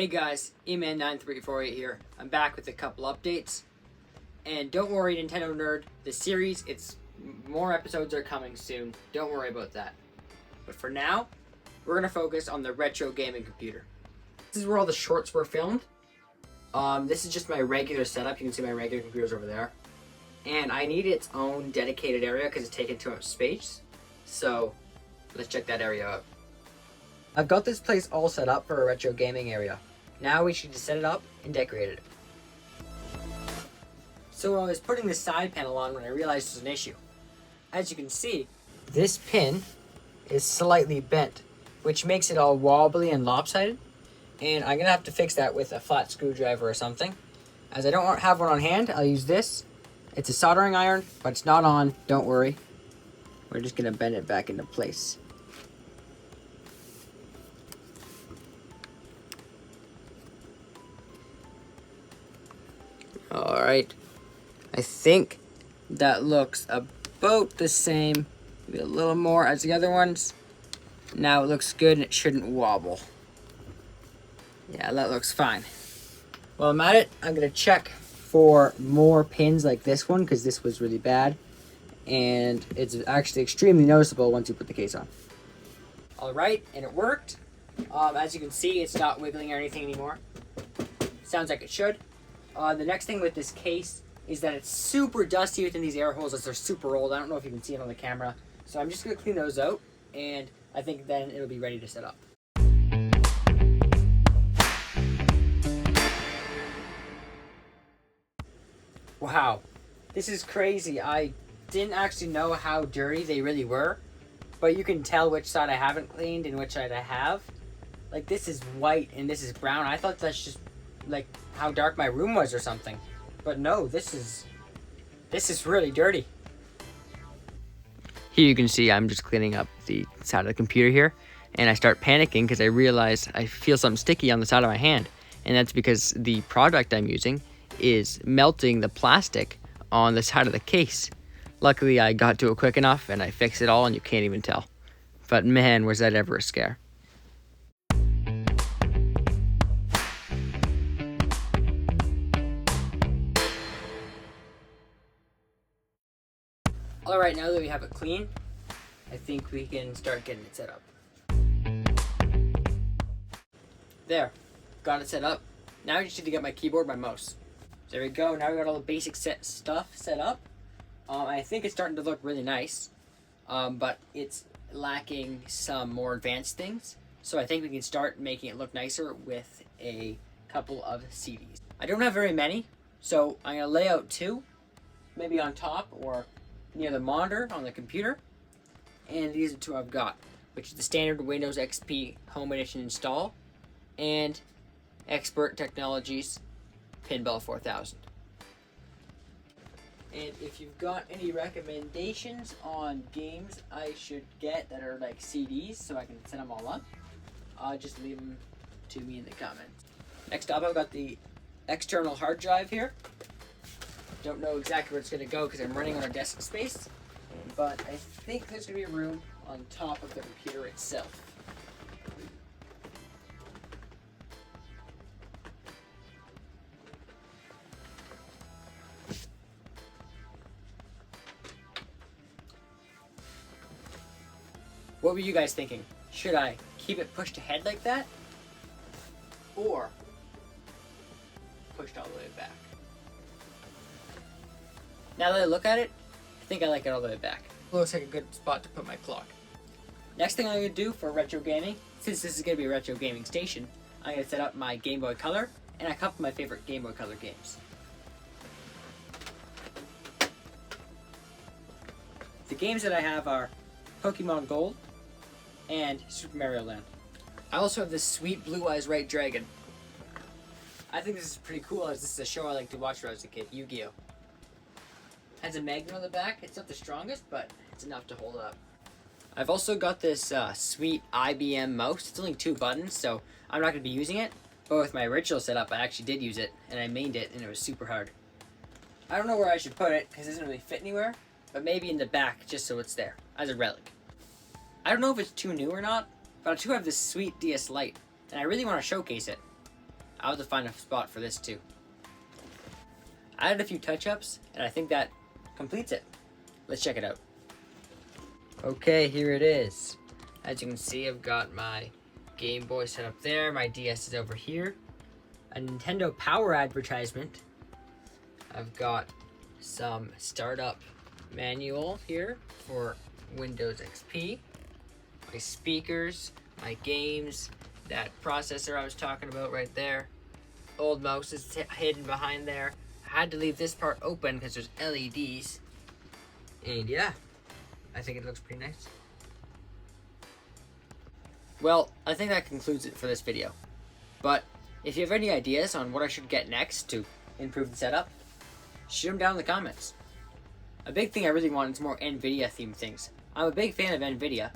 Hey guys, eman9348 here. I'm back with a couple updates. And don't worry, Nintendo Nerd, the series, more episodes are coming soon. Don't worry about that. But for now, we're going to focus on the retro gaming computer. This is where all the shorts were filmed. This is just my regular setup. You can see my regular computers over there. And I need its own dedicated area because it's taking too much space. So, let's check that area out. I've got this place all set up for a retro gaming area. Now we should just set it up and decorate it. So I was putting the side panel on when I realized it was an issue. As you can see, this pin is slightly bent, which makes it all wobbly and lopsided. And I'm gonna have to fix that with a flat screwdriver or something. As I don't have one on hand, I'll use this. It's a soldering iron, but it's not on, don't worry. We're just gonna bend it back into place. Alright, I think that looks about the same, maybe a little more as the other ones. Now it looks good and it shouldn't wobble. Yeah, that looks fine. While I'm at it, I'm going to check for more pins like this one because this was really bad. And it's actually extremely noticeable once you put the case on. Alright, and it worked. As you can see, it's not wiggling or anything anymore. Sounds like it should. The next thing with this case is that it's super dusty within these air holes as they're super old. I don't know if you can see it on the camera. So I'm just going to clean those out, and I think then it'll be ready to set up. Wow, this is crazy. I didn't actually know how dirty they really were, but you can tell which side I haven't cleaned and which side I have. Like, this is white and this is brown. I thought that's just like how dark my room was or something, but no, this is really dirty. Here you can see I'm just cleaning up the side of the computer here, and I start panicking because I realize I feel something sticky on the side of my hand, and that's because the product I'm using is melting the plastic on the side of the case. Luckily I got to it quick enough and I fixed it all and you can't even tell. But man, was that ever a scare. Alright, now that we have it clean, I think we can start getting it set up. There, got it set up. Now I just need to get my keyboard, my mouse. So there we go, now we got all the basic stuff set up. I think it's starting to look really nice, but it's lacking some more advanced things. So I think we can start making it look nicer with a couple of CDs. I don't have very many, so I'm going to lay out two, maybe on top or near the monitor on the computer, and these are two I've got, which is the standard Windows XP Home Edition install and Expert Technologies Pinball 4000. And if you've got any recommendations on games I should get that are like CDs so I can set them all up, just leave them to me in the comments. Next up, I've got the external hard drive here. Don't know exactly where it's going to go because I'm running out of desk space, but I think there's going to be room on top of the computer itself. What were you guys thinking? Should I keep it pushed ahead like that? Or pushed all the way back? Now that I look at it, I think I like it all the way back. Looks like a good spot to put my clock. Next thing I'm going to do for retro gaming, since this is going to be a retro gaming station, I'm going to set up my Game Boy Color and a couple of my favorite Game Boy Color games. The games that I have are Pokemon Gold and Super Mario Land. I also have this sweet Blue Eyes White Dragon. I think this is pretty cool as this is a show I like to watch when I was a kid, Yu-Gi-Oh! Has a magnet on the back. It's not the strongest, but it's enough to hold it up. I've also got this sweet IBM mouse. It's only 2 buttons, so I'm not going to be using it. But with my original setup, I actually did use it, and I mained it, and it was super hard. I don't know where I should put it, because it doesn't really fit anywhere, but maybe in the back, just so it's there, as a relic. I don't know if it's too new or not, but I do have this sweet DS Lite, and I really want to showcase it. I'll have to find a spot for this too. I added a few touch-ups, and I think that completes it. Let's check it out. Okay, here it is. As you can see, I've got my Game Boy set up there. My DS is over here. A Nintendo Power advertisement. I've got some startup manual here for Windows XP. My speakers, my games, that processor I was talking about right there. Old mouse is hidden behind there. I had to leave this part open because there's LEDs. And yeah, I think it looks pretty nice. Well, I think that concludes it for this video. But if you have any ideas on what I should get next to improve the setup, shoot them down in the comments. A big thing I really want is more NVIDIA themed things. I'm a big fan of NVIDIA,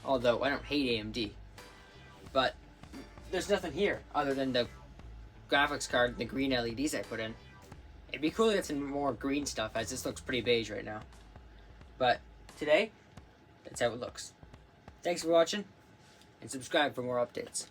although I don't hate AMD. But there's nothing here other than the graphics card and the green LEDs I put in. It'd be cool to get some more green stuff, as this looks pretty beige right now. But today, that's how it looks. Thanks for watching, and subscribe for more updates.